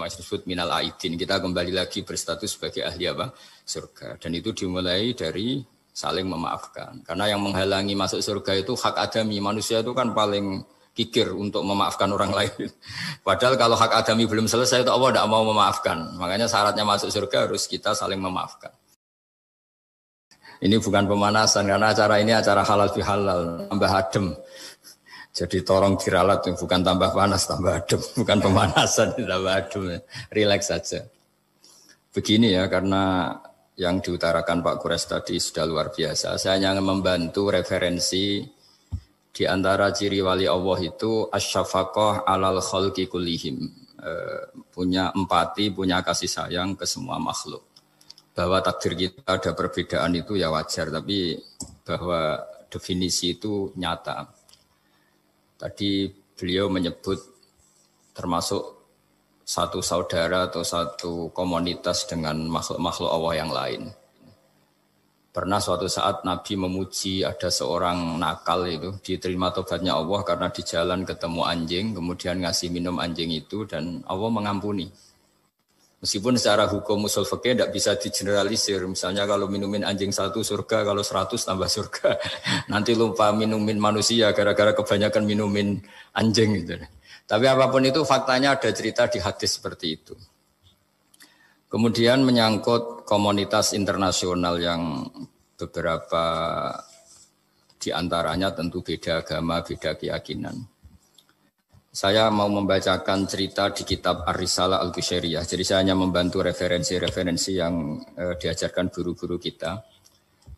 disebut minal aidin. Kita kembali lagi berstatus sebagai ahli apa? Surga. Dan itu dimulai dari saling memaafkan. Karena yang menghalangi masuk surga itu hak adami. Manusia itu kan paling kikir untuk memaafkan orang lain. Padahal kalau hak adami belum selesai itu Allah tidak mau memaafkan. Makanya syaratnya masuk surga harus kita saling memaafkan. Ini bukan pemanasan karena acara ini acara halal bihalal, tambah adem. Jadi tolong diralat, bukan tambah panas, tambah adem. Bukan pemanasan, tambah adem. Relax saja. Begini ya, karena yang diutarakan Pak Kures tadi sudah luar biasa. Saya hanya membantu referensi di antara ciri wali Allah itu asyafaqah alal khalqi kullihim. Punya empati, punya kasih sayang ke semua makhluk. Bahwa takdir kita ada perbedaan itu ya wajar, tapi bahwa definisi itu nyata. Tadi beliau menyebut termasuk satu saudara atau satu komunitas dengan makhluk-makhluk Allah yang lain. Pernah suatu saat Nabi memuji ada seorang nakal itu, diterima tobatnya Allah karena di jalan ketemu anjing, kemudian ngasih minum anjing itu dan Allah mengampuni. Meskipun secara hukum usul fikih tidak bisa digeneralisir. Misalnya kalau minumin anjing 1 surga, kalau 100 tambah surga. Nanti lupa minumin manusia gara-gara kebanyakan minumin anjing gitu. Tapi apapun itu faktanya ada cerita di hadis seperti itu. Kemudian menyangkut komunitas internasional yang beberapa diantaranya tentu beda agama, beda keyakinan. Saya mau membacakan cerita di kitab Ar-Risalah Al-Qushairiyah. Jadi saya hanya membantu referensi-referensi yang diajarkan guru-guru kita.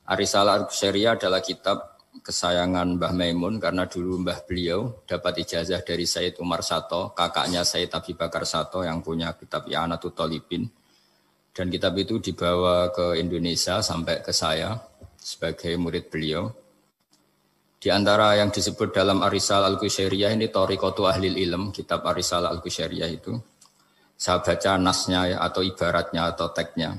Ar-Risalah Al-Qushairiyah adalah kitab kesayangan Mbah Maimun karena dulu Mbah beliau dapat ijazah dari Sayyid Umar Sato, kakaknya Sayyid Abi Bakar Sato yang punya kitab I'anatul Thalibin. Dan kitab itu dibawa ke Indonesia sampai ke saya sebagai murid beliau. Di antara yang disebut dalam Ar-Risalah Al-Qushairiyah ini Thariqatu Ahlil Ilm, kitab Ar-Risalah Al-Qushairiyah itu. Saya baca nasnya atau ibaratnya atau teksnya.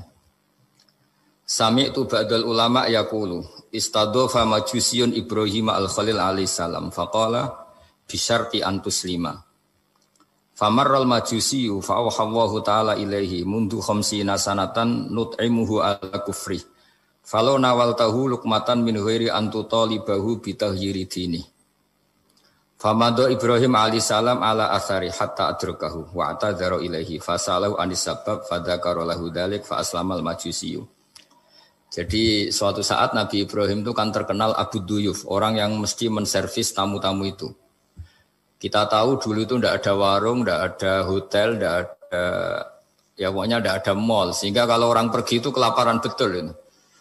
Sami'tu ba'dal ulama yaqulu istadhafa majusiyun Ibrahim al-Khalil alaihi salam faqala bisyarti antuslima. Famarral majusiyu fa'awhallahu ta'ala ilaihi mundu khamsina sanatan nut'imuhu ala kufri. Falau nawaltahu lukmatan min ghairi antu talibahu bitahyiri dini. Famado Ibrahim alaihissalam ala athari hatta adrakahu wa atadhara ilaihi fasalahu anis sabab fadhakara lahu dzalik fa aslamal majusiyu. Jadi suatu saat Nabi Ibrahim itu kan terkenal Abu Duyuf, orang yang mesti menservis tamu-tamu itu. Kita tahu dulu itu tidak ada warung, tidak ada hotel, tidak ada, ya pokoknya tidak ada mall. Sehingga kalau orang pergi itu kelaparan betul itu.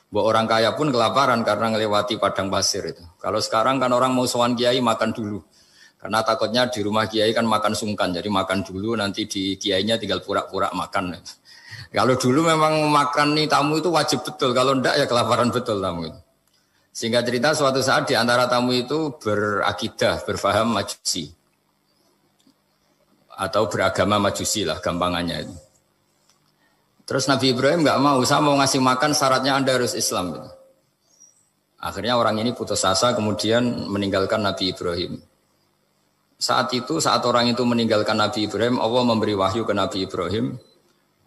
Bahwa orang kaya pun kelaparan karena melewati padang pasir itu. Kalau sekarang kan orang mau sowan kiai makan dulu. Karena takutnya di rumah kiai kan makan sungkan. Jadi makan dulu nanti di kiainya tinggal pura-pura makan. Kalau dulu memang makan nih tamu itu wajib betul. Kalau enggak ya kelaparan betul tamu itu. Sehingga cerita suatu saat di antara tamu itu berakidah, berfaham majusi. Atau beragama majusi lah gampangannya itu. Terus Nabi Ibrahim enggak mau, saya mau ngasih makan syaratnya Anda harus Islam. Gitu. Akhirnya orang ini putus asa kemudian meninggalkan Nabi Ibrahim. Saat orang itu meninggalkan Nabi Ibrahim, Allah memberi wahyu ke Nabi Ibrahim.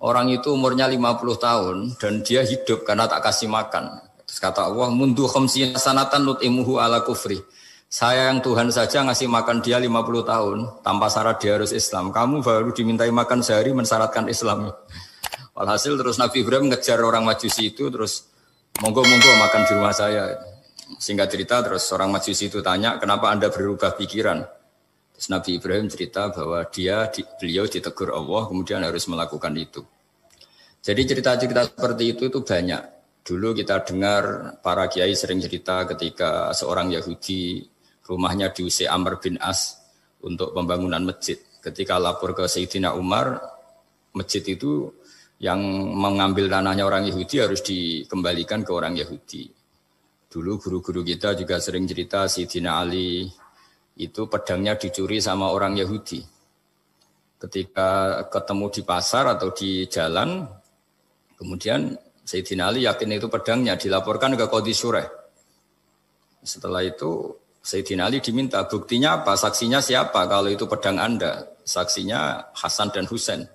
Orang itu umurnya 50 tahun dan dia hidup karena tak kasih makan. Terus kata Allah, mundu khamsina sanatan nut'imuhu ala kufri. Saya yang Tuhan saja ngasih makan dia 50 tahun tanpa syarat dia harus Islam. Kamu baru dimintai makan sehari mensyaratkan Islam. Walhasil terus Nabi Ibrahim ngejar orang majusi itu terus monggo-monggo makan di rumah saya. Singkat cerita terus orang majusi itu tanya kenapa Anda berubah pikiran. Terus Nabi Ibrahim cerita bahwa beliau ditegur Allah kemudian harus melakukan itu. Jadi cerita-cerita seperti itu banyak. Dulu kita dengar para kiai sering cerita ketika seorang Yahudi rumahnya diusir Amr bin As untuk pembangunan masjid. Ketika lapor ke Sayyidina Umar, masjid itu yang mengambil tanahnya orang Yahudi harus dikembalikan ke orang Yahudi. Dulu guru-guru kita juga sering cerita Sayyidina Ali itu pedangnya dicuri sama orang Yahudi. Ketika ketemu di pasar atau di jalan, kemudian Sayyidina Ali yakin itu pedangnya, dilaporkan ke Qadhi Syureh. Setelah itu Sayyidina Ali diminta, buktinya apa? Saksinya siapa? Kalau itu pedang Anda, saksinya Hasan dan Husain.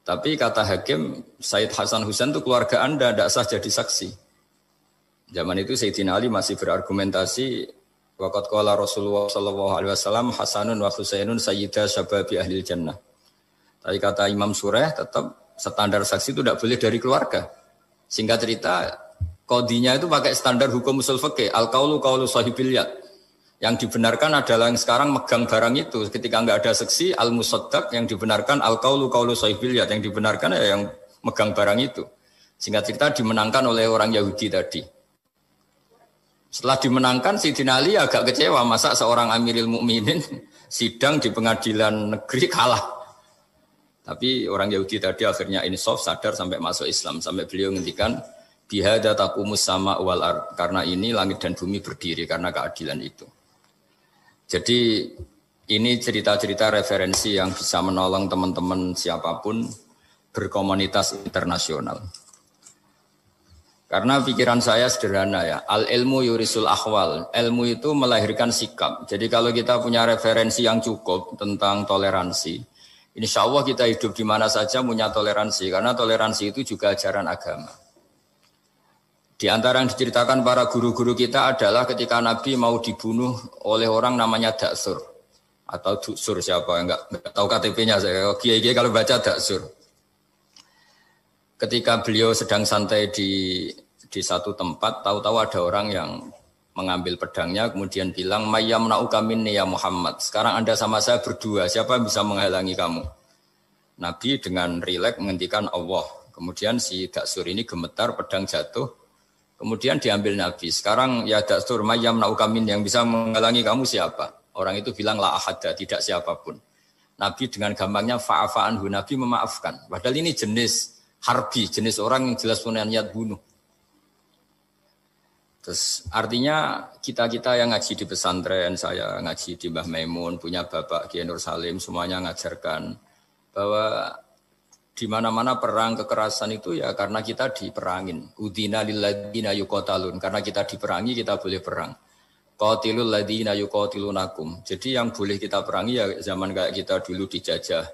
Tapi kata hakim, Said Hasan Husain itu keluarga Anda, tidak sah jadi saksi. Zaman itu Sayyidina Ali masih berargumentasi, waqad qala Rasulullah sallallahu alaihi wasallam Hasanun wa Husainun sayyida syababi ahlil jannah. Tapi kata Imam Sureh tetap standar saksi itu tidak boleh dari keluarga. Singkat cerita, qadhinya itu pakai standar hukum usul fikih, al-qaulu qaulu sahibil yad. Yang dibenarkan adalah yang sekarang megang barang itu. Ketika enggak ada saksi, al-musaddaq yang dibenarkan al-qaulu qaulu sahibil yad. Yang dibenarkan ya yang megang barang itu. Singkat cerita dimenangkan oleh orang Yahudi tadi. Setelah dimenangkan, Sayyidina Ali agak kecewa. Masa seorang Amirul Mukminin sidang di pengadilan negeri kalah. Tapi orang Yahudi tadi akhirnya insaf, sadar sampai masuk Islam. Sampai beliau ngendikan, bihada taqumus sama wal ard. Karena ini langit dan bumi berdiri karena keadilan itu. Jadi ini cerita-cerita referensi yang bisa menolong teman-teman siapapun berkomunitas internasional. Karena pikiran saya sederhana ya, al-ilmu yurisul ahwal, ilmu itu melahirkan sikap. Jadi kalau kita punya referensi yang cukup tentang toleransi, insya Allah kita hidup di mana saja punya toleransi, karena toleransi itu juga ajaran agama. Di antara yang diceritakan para guru-guru kita adalah ketika Nabi mau dibunuh oleh orang namanya Daksur. Atau Duksur siapa, enggak tahu KTP-nya saya. Kiai-kiai kalau baca Daksur. Ketika beliau sedang santai di satu tempat, tahu-tahu ada orang yang mengambil pedangnya, kemudian bilang, Mayyamna'uka minni ya Muhammad. Sekarang Anda sama saya berdua, siapa yang bisa menghalangi kamu? Nabi dengan rileks menghentikan Allah. Kemudian si Daksur ini gemetar, pedang jatuh. Kemudian diambil Nabi. Sekarang ya Daksur Mayyamna'uka minni, yang bisa menghalangi kamu siapa? Orang itu bilang la ahada, tidak siapapun. Nabi dengan gampangnya fa'afa'anhu, Nabi memaafkan. Padahal ini jenis harbi, jenis orang yang jelas punya niat bunuh. Terus artinya kita-kita yang ngaji di pesantren, saya ngaji di Mbah Maimun, punya Bapak Kiai Nur Salim, semuanya ngajarkan bahwa di mana-mana perang kekerasan itu ya karena kita diperangin. Udina lilladzina yuqatalun, karena kita diperangi kita boleh perang. Qatilul ladzina yuqatilunakum. Jadi yang boleh kita perangi ya zaman kayak kita dulu dijajah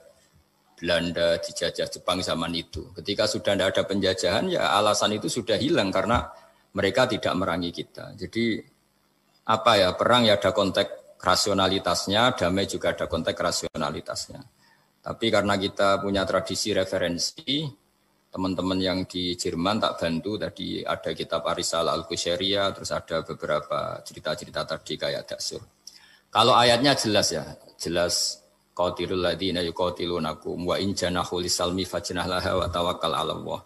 Belanda, dijajah Jepang zaman itu. Ketika sudah tidak ada penjajahan ya alasan itu sudah hilang karena mereka tidak merangi kita. Jadi apa ya, perang ya ada konteks rasionalitasnya, damai juga ada konteks rasionalitasnya. Tapi karena kita punya tradisi referensi, teman-teman yang di Jerman tak bantu, tadi ada kitab Ar-Risalah Al-Qushairiyah, terus ada beberapa cerita-cerita tadi kayak Daksur. Kalau ayatnya jelas ya, jelas qatilul ladzina yuqatilunakum wa in janahu lisalmi fajnah laha wa tawakkal 'ala Allah.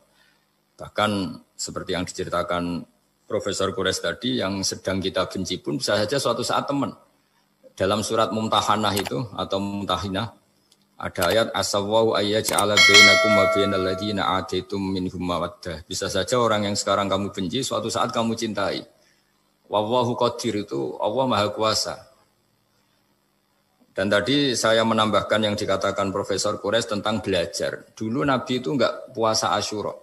Bahkan seperti yang diceritakan Profesor Quraisy tadi, yang sedang kita benci pun bisa saja suatu saat teman. Dalam surat Mumtahanah itu atau Mumtahinah ada ayat asawwau ayyaj'ala bainakum wa bainal ladzina ataitum minhum mawaddah. Bisa saja orang yang sekarang kamu benci suatu saat kamu cintai. Wallahu qadir, itu Allah Maha Kuasa. Dan tadi saya menambahkan yang dikatakan Profesor Quraisy tentang belajar. Dulu Nabi itu enggak puasa Asyura.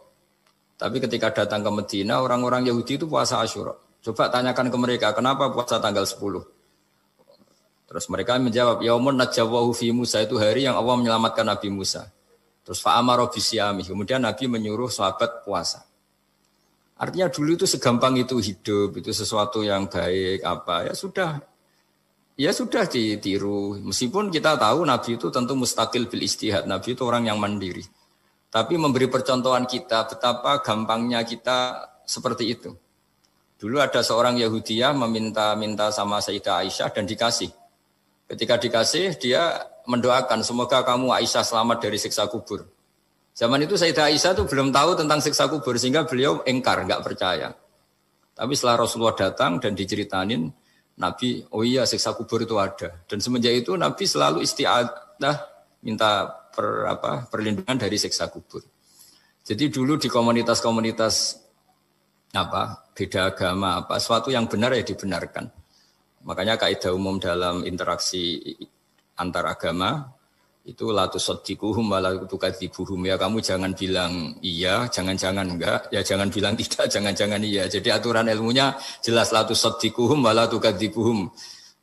Tapi ketika datang ke Medina, orang-orang Yahudi itu puasa Asyura. Coba tanyakan ke mereka, kenapa puasa tanggal 10? Terus mereka menjawab, Yaumun najawwahu fi Musa, itu hari yang Allah menyelamatkan Nabi Musa. Terus fa'amara bisyami, kemudian Nabi menyuruh sahabat puasa. Artinya dulu itu segampang itu hidup, itu sesuatu yang baik, apa ya sudah ditiru. Meskipun kita tahu Nabi itu tentu mustaqil bil istihad, Nabi itu orang yang mandiri. Tapi memberi percontohan kita betapa gampangnya kita seperti itu. Dulu ada seorang Yahudiyah meminta sama Sayyidah Aisyah dan dikasih. Ketika dikasih, dia mendoakan semoga kamu Aisyah selamat dari siksa kubur. Zaman itu Sayyidah Aisyah itu belum tahu tentang siksa kubur sehingga beliau engkar, enggak percaya. Tapi setelah Rasulullah datang dan diceritanin, Nabi, oh iya siksa kubur itu ada. Dan semenjak itu Nabi selalu isti'adah minta perlindungan dari siksa kubur. Jadi dulu di komunitas-komunitas beda agama sesuatu yang benar ya dibenarkan. Makanya kaidah umum dalam interaksi antar agama itu la tusaddiquhum wa la tukadzibuhum, ya kamu jangan bilang iya, jangan-jangan enggak, ya jangan bilang tidak, jangan-jangan iya. Jadi aturan ilmunya jelas la tusaddiquhum wa la tukadzibuhum.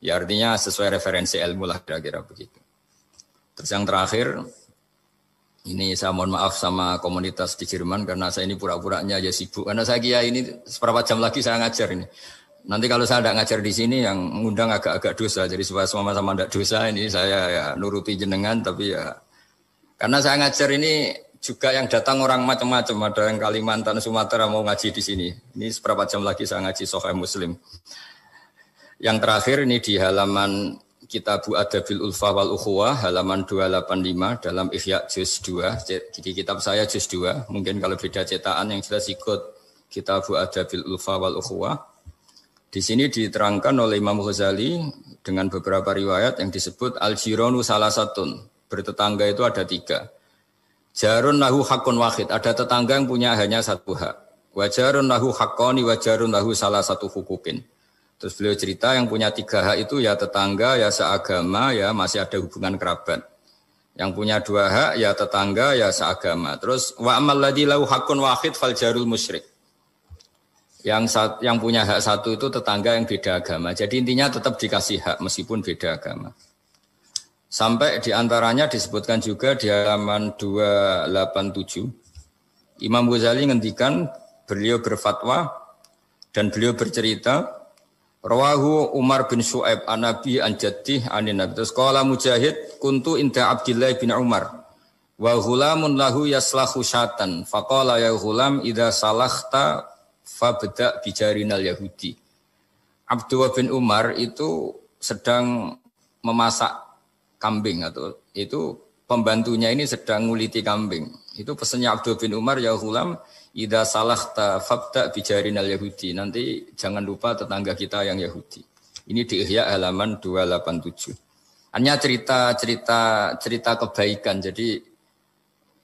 Ya artinya sesuai referensi ilmu lah kira-kira begitu. Terus yang terakhir Ini saya mohon maaf sama komunitas di Jerman karena saya ini pura-puranya aja sibuk. Karena saya kira ini seberapa jam lagi saya ngajar ini. Nanti kalau saya tidak ngajar di sini yang ngundang agak-agak dosa. Jadi supaya sama-sama tidak dosa ini saya ya nuruti jenengan. Tapi ya karena saya ngajar ini juga yang datang orang macam-macam. Ada yang Kalimantan, Sumatera mau ngaji di sini. Ini seberapa jam lagi saya ngaji Sahih Muslim. Yang terakhir ini di halaman Kitabu Adabil Ulfa wal Ukhuwah halaman 285 dalam Ihya juz 2. Jadi kitab saya juz 2. Mungkin kalau beda cetakan yang jelas ikut Kitabu Adabil Ulfa wal Ukhuwah. Di sini diterangkan oleh Imam Ghazali dengan beberapa riwayat yang disebut al-jiranu salasatun. Bertetangga itu ada 3. Jarun lahu hakun wahid. Ada tetangga yang punya hanya 1 hak. Wajarun lahu haqqani wajarun lahu salah satu hukukin. Terus beliau cerita yang punya 3 hak itu ya tetangga, ya seagama, ya masih ada hubungan kerabat. Yang punya 2 hak ya tetangga, ya seagama. Terus wa amal ladzi lahu haqqun wahid fal jarul musyrik. Yang punya hak 1 itu tetangga yang beda agama. Jadi intinya tetap dikasih hak meskipun beda agama. Sampai diantaranya disebutkan juga di halaman 287. Imam Ghazali ngendikan beliau berfatwa dan beliau bercerita Rawahu Umar bin Shu'aib an Nabi an Jaddih anin Nabi. Terus qala Mujahid kuntu inda Abdullah bin Umar wa ghulamun lahu yaslahu syatan faqala ya ghulam idza salakhta fabda bijarinal yahudi. Abdullah bin Umar itu sedang memasak kambing atau itu pembantunya ini sedang nguliti kambing. Itu pesannya Abdullah bin Umar ya ghulam idza salahta fabda bijarinal yahudi. Nanti jangan lupa tetangga kita yang Yahudi. Ini di Ihya halaman 287. Hanya cerita kebaikan. Jadi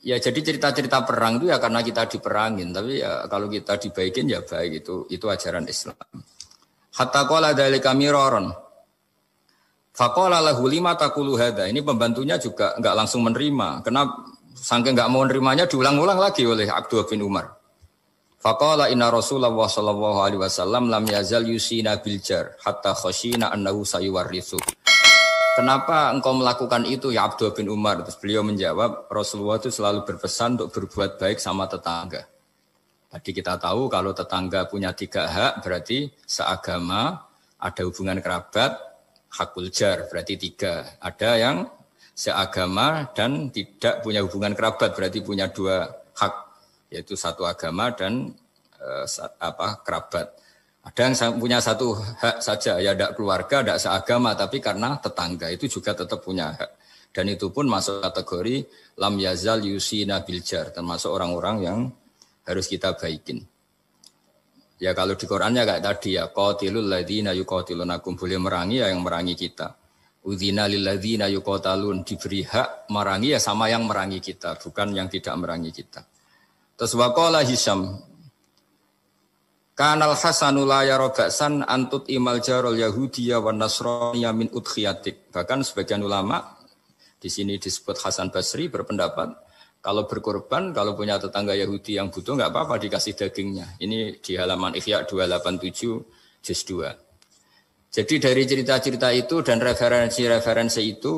cerita-cerita perang itu ya karena kita diperangin, tapi ya kalau kita dibaikin ya baik, itu ajaran Islam. Hatta qala dzalika miraron. Faqala lahu lima taqulu hadza. Ini pembantunya juga enggak langsung menerima. Kenapa saking enggak mau nerimanya diulang-ulang lagi oleh Abdullah bin Umar. Faqala inna Rasulullah sallallahu alaihi wasallam lam yazal yusina bil jar hatta khashina annahu sayuwarrithu. Kenapa engkau melakukan itu ya Abdullah bin Umar? Terus beliau menjawab, Rasulullah itu selalu berpesan untuk berbuat baik sama tetangga. Tadi kita tahu kalau tetangga punya 3 hak berarti seagama, ada hubungan kerabat, hakul jar berarti 3. Ada yang seagama dan tidak punya hubungan kerabat berarti punya 2 hak. Yaitu 1 agama dan kerabat. Ada yang punya 1 hak saja, ya tidak keluarga, tidak seagama, tapi karena tetangga itu juga tetap punya hak. Dan itu pun masuk kategori lam yazal yusina bil jar, termasuk orang-orang yang harus kita baikin. Ya kalau di Qur'annya kayak tadi ya, qatilul ladzina yuqatilunakum, boleh merangi ya yang merangi kita. Udzina lil ladzina yuqatalun, diberi hak merangi ya sama yang merangi kita, bukan yang tidak merangi kita. Terus waqala Hisyam Kanal Hasanu la yara ba'san antut imal jarul yahudiyya wan nasraniyya min udkhiyatik. Bahkan sebagian ulama di sini disebut Hasan Basri berpendapat kalau berkorban, kalau punya tetangga Yahudi yang butuh enggak apa-apa dikasih dagingnya. Ini di halaman Ihya 287 juz 2. Jadi dari cerita-cerita itu dan referensi-referensi itu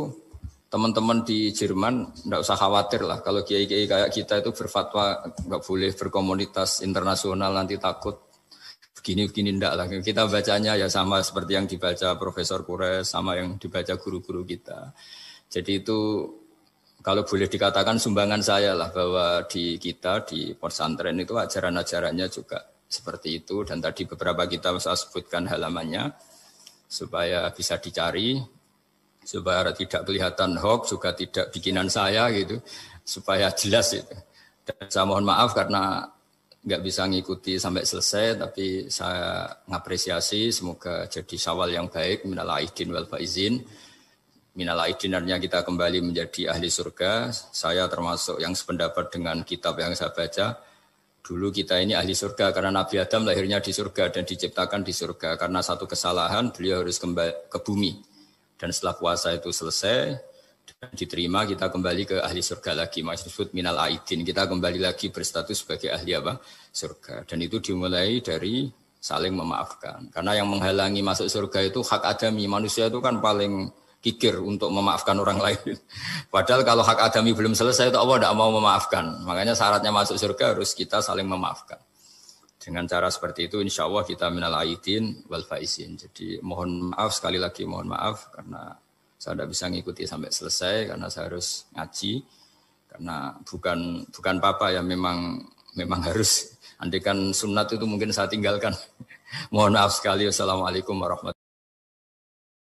teman-teman di Jerman enggak usah khawatir lah kalau kiai-kiai kayak kita itu berfatwa enggak boleh berkomunitas internasional nanti takut begini-begini enggak lah. Kita bacanya ya sama seperti yang dibaca Profesor Kures, sama yang dibaca guru-guru kita. Jadi itu kalau boleh dikatakan sumbangan saya lah bahwa di kita di pesantren itu ajaran-ajarannya juga seperti itu dan tadi beberapa kita saya sebutkan halamannya supaya bisa dicari, supaya tidak kelihatan hoax, juga tidak bikinan saya gitu, supaya jelas itu. Dan saya mohon maaf karena nggak bisa ngikuti sampai selesai, tapi saya ngapresiasi semoga jadi syawal yang baik, minal aidin wal faizin. Minal aidin artinya kita kembali menjadi ahli surga. Saya termasuk yang sependapat dengan kitab yang saya baca. Dulu kita ini ahli surga karena Nabi Adam lahirnya di surga dan diciptakan di surga. Karena satu kesalahan beliau harus kembali ke bumi. Dan setelah puasa itu selesai dan diterima, kita kembali ke ahli surga lagi. Maksud minal aidin, kita kembali lagi berstatus sebagai ahli apa? Surga. Dan itu dimulai dari saling memaafkan. Karena yang menghalangi masuk surga itu hak adami. Manusia itu kan paling kikir untuk memaafkan orang lain. Padahal kalau hak adami belum selesai itu Allah tidak mau memaafkan. Makanya syaratnya masuk surga harus kita saling memaafkan. Dengan cara seperti itu insya Allah kita minal aidin wal faizin. Jadi mohon maaf sekali lagi mohon maaf karena saya tidak bisa ngikuti sampai selesai karena saya harus ngaji. Karena bukan papa ya memang harus. Andaikan sunat itu mungkin saya tinggalkan. Mohon maaf sekali. Wassalamualaikum warahmatullahi wabarakatuh.